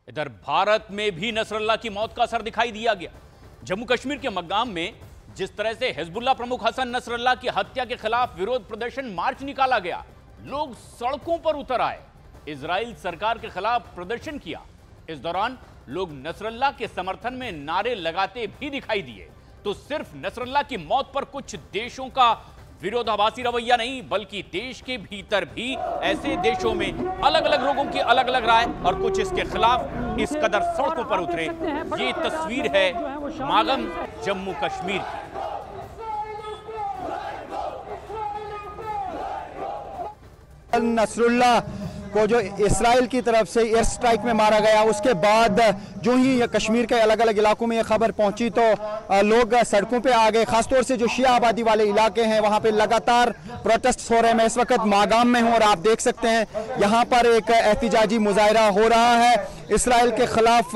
इधर भारत में भी नसरल्ला की मौत का असर दिखाई दिया गया। जम्मू कश्मीर के मगाम में जिस तरह से हिजबुल्लाह प्रमुख हसन नसरल्ला की हत्या के खिलाफ विरोध प्रदर्शन मार्च निकाला गया, लोग सड़कों पर उतर आए, इजराइल सरकार के खिलाफ प्रदर्शन किया। इस दौरान लोग नसरल्ला के समर्थन में नारे लगाते भी दिखाई दिए। तो सिर्फ नसरल्ला की मौत पर कुछ देशों का विरोधाभासी रवैया नहीं, बल्कि देश के भीतर भी ऐसे देशों में अलग अलग लोगों की अलग अलग राय और कुछ इसके खिलाफ इस कदर सड़कों पर उतरे। ये तस्वीर है मागम जम्मू कश्मीर की। नसरुल्लाह को जो इस्राइल की तरफ से एयर स्ट्राइक में मारा गया, उसके बाद जो ही कश्मीर के अलग अलग इलाकों में ये खबर पहुंची तो लोग सड़कों पे आ गए। खासतौर से जो शिया आबादी वाले इलाके हैं वहां पे लगातार प्रोटेस्ट हो रहे हैं। मैं इस वक्त मागाम में हूं और आप देख सकते हैं यहां पर एक एहतिजाजी मुजाहरा हो रहा है। इसराइल के खिलाफ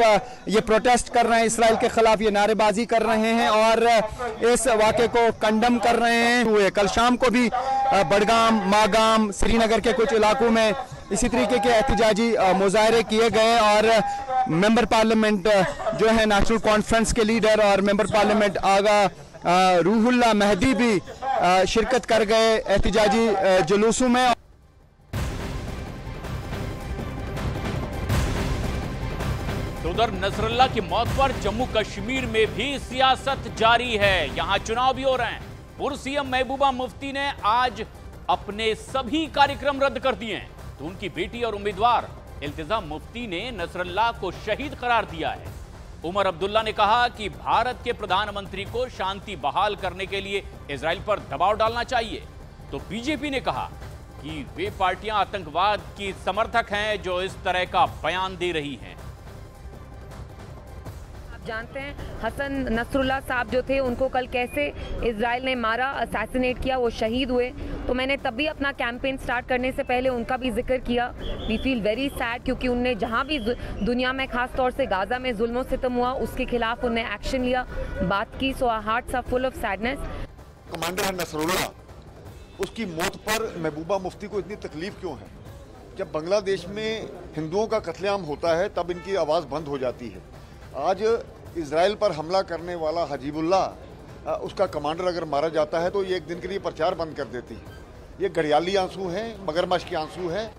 ये प्रोटेस्ट कर रहे हैं, इसराइल के खिलाफ ये नारेबाजी कर रहे हैं और इस वाक़े को कंडम कर रहे हैं। कल शाम को भी बडगाम, मागाम, श्रीनगर के कुछ इलाकों में इसी तरीके के एहतिजाजी मुजाहरे किए गए और मेंबर पार्लियामेंट जो है नेशनल कॉन्फ्रेंस के लीडर और मेंबर पार्लियामेंट आगा रूहुल्लाह मेहदी भी शिरकत कर गए एहतिजाजी जुलूसों में। तो उधर नसरल्ला की मौत पर जम्मू कश्मीर में भी सियासत जारी है। यहां चुनाव भी हो रहे हैं। पूर्व सीएम महबूबा मुफ्ती ने आज अपने सभी कार्यक्रम रद्द कर दिए हैं। तो उनकी बेटी और उम्मीदवार इल्तिजा मुफ्ती ने नसरल्ला को शहीद करार दिया है। उमर अब्दुल्ला ने कहा कि भारत के प्रधानमंत्री को शांति बहाल करने के लिए इजराइल पर दबाव डालना चाहिए। तो बीजेपी ने कहा कि वे पार्टियां आतंकवाद की समर्थक हैं जो इस तरह का बयान दे रही हैं। जानते हैं हसन नसरुल्लाह साहब जो थे उनको कल कैसे इजराइल ने मारा, असैसिनेट किया, वो शहीद हुए। तो मैंने तभी अपना कैंपेन स्टार्ट करने से पहले उनका भी जिक्र किया। वी फील वेरी सैड क्योंकि उनने जहां भी दुनिया में खास तौर से गाजा में जुल्म सितम हुआ उसके खिलाफ उन्होंने एक्शन लिया, बात की। So our hearts are full of sadness. Commander Nasrallah, उसकी मौत पर महबूबा मुफ्ती को इतनी तकलीफ क्यों है? जब बांग्लादेश में हिंदुओं का कत्लेआम होता है तब इनकी आवाज़ बंद हो जाती है। आज इजराइल पर हमला करने वाला हजीबुल्लाह, उसका कमांडर अगर मारा जाता है तो ये एक दिन के लिए प्रचार बंद कर देती है। ये घड़ियाली आंसू हैं, मगरमच्छ के आंसू हैं।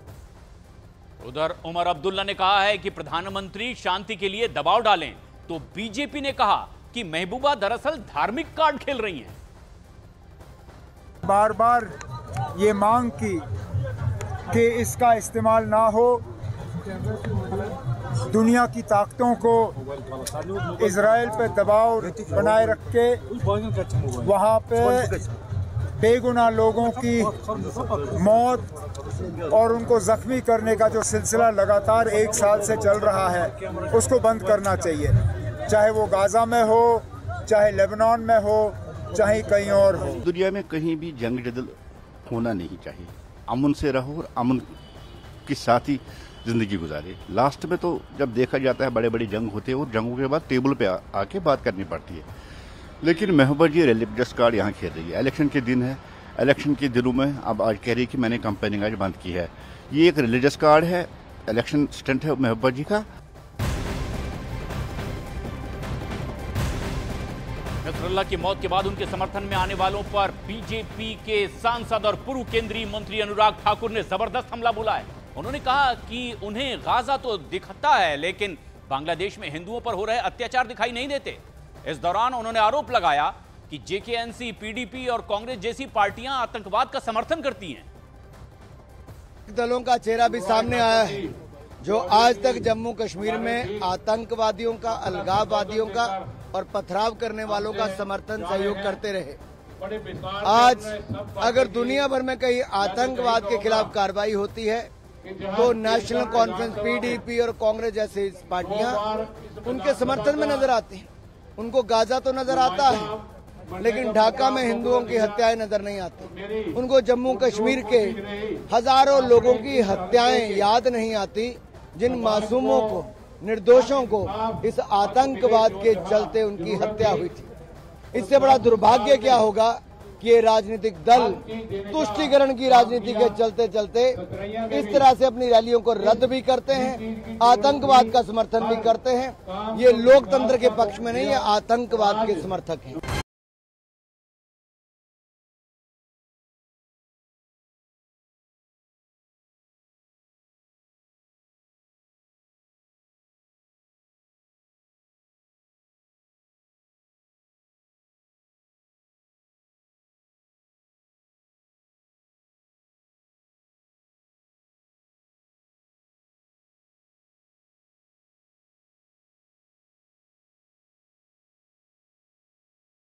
उधर उमर अब्दुल्ला ने कहा है कि प्रधानमंत्री शांति के लिए दबाव डालें। तो बीजेपी ने कहा कि महबूबा दरअसल धार्मिक कार्ड खेल रही हैं। बार बार ये मांग की कि इसका इस्तेमाल ना हो। दुनिया की ताकतों को इजराइल पे दबाव बनाए रख के वहाँ पे बेगुनाह लोगों की मौत और उनको जख्मी करने का जो सिलसिला लगातार 1 साल से चल रहा है उसको बंद करना चाहिए। चाहे वो गाजा में हो, चाहे लेबनान में हो, चाहे कहीं और हो। दुनिया में कहीं भी जंग जदल होना नहीं चाहिए। अमन से रहो और अमन के साथ ही ज़िंदगी गुजारे। लास्ट में तो जब देखा जाता है बड़े बड़े जंग होते हैं और जंगों के बाद टेबल पे आके बात करनी पड़ती है। लेकिन महबूबा जी रिलीजियस कार्ड यहाँ खेल रही है। इलेक्शन के दिन है, इलेक्शन के दिनों में अब आज कह रही है कि मैंने कैंपेनिंग आज बंद की है। ये एक रिलीजियस कार्ड है, इलेक्शन स्टंट है महबूबा जी का। नसरल्ला की मौत के बाद उनके समर्थन में आने वालों पर बीजेपी के सांसद और पूर्व केंद्रीय मंत्री अनुराग ठाकुर ने जबरदस्त हमला बोला है। उन्होंने कहा कि उन्हें गाजा तो दिखता है लेकिन बांग्लादेश में हिंदुओं पर हो रहे अत्याचार दिखाई नहीं देते। इस दौरान उन्होंने आरोप लगाया कि जेकेएनसी, पीडीपी और कांग्रेस जैसी पार्टियां आतंकवाद का समर्थन करती हैं। दलों का चेहरा भी सामने आया है जो आज तक जम्मू कश्मीर में आतंकवादियों का, अलगाववादियों का और पथराव करने वालों का समर्थन सहयोग करते रहे। आज अगर दुनिया भर में कहीं आतंकवाद के खिलाफ कार्रवाई होती है तो नेशनल कॉन्फ्रेंस, पीडीपी और कांग्रेस जैसी पार्टियां उनके समर्थन में नजर आती हैं। उनको गाजा तो नजर आता है लेकिन ढाका में हिंदुओं की हत्याएं नजर नहीं आती। उनको जम्मू कश्मीर के हजारों लोगों की हत्याएं याद नहीं आती जिन मासूमों को, निर्दोषों को इस आतंकवाद के चलते उनकी हत्या हुई थी। इससे बड़ा दुर्भाग्य क्या होगा कि ये राजनीतिक दल तुष्टीकरण की राजनीति के चलते चलते इस तरह से अपनी रैलियों को रद्द भी करते हैं, आतंकवाद का समर्थन भी करते हैं। ये लोकतंत्र के पक्ष में नहीं है, आतंकवाद के समर्थक हैं।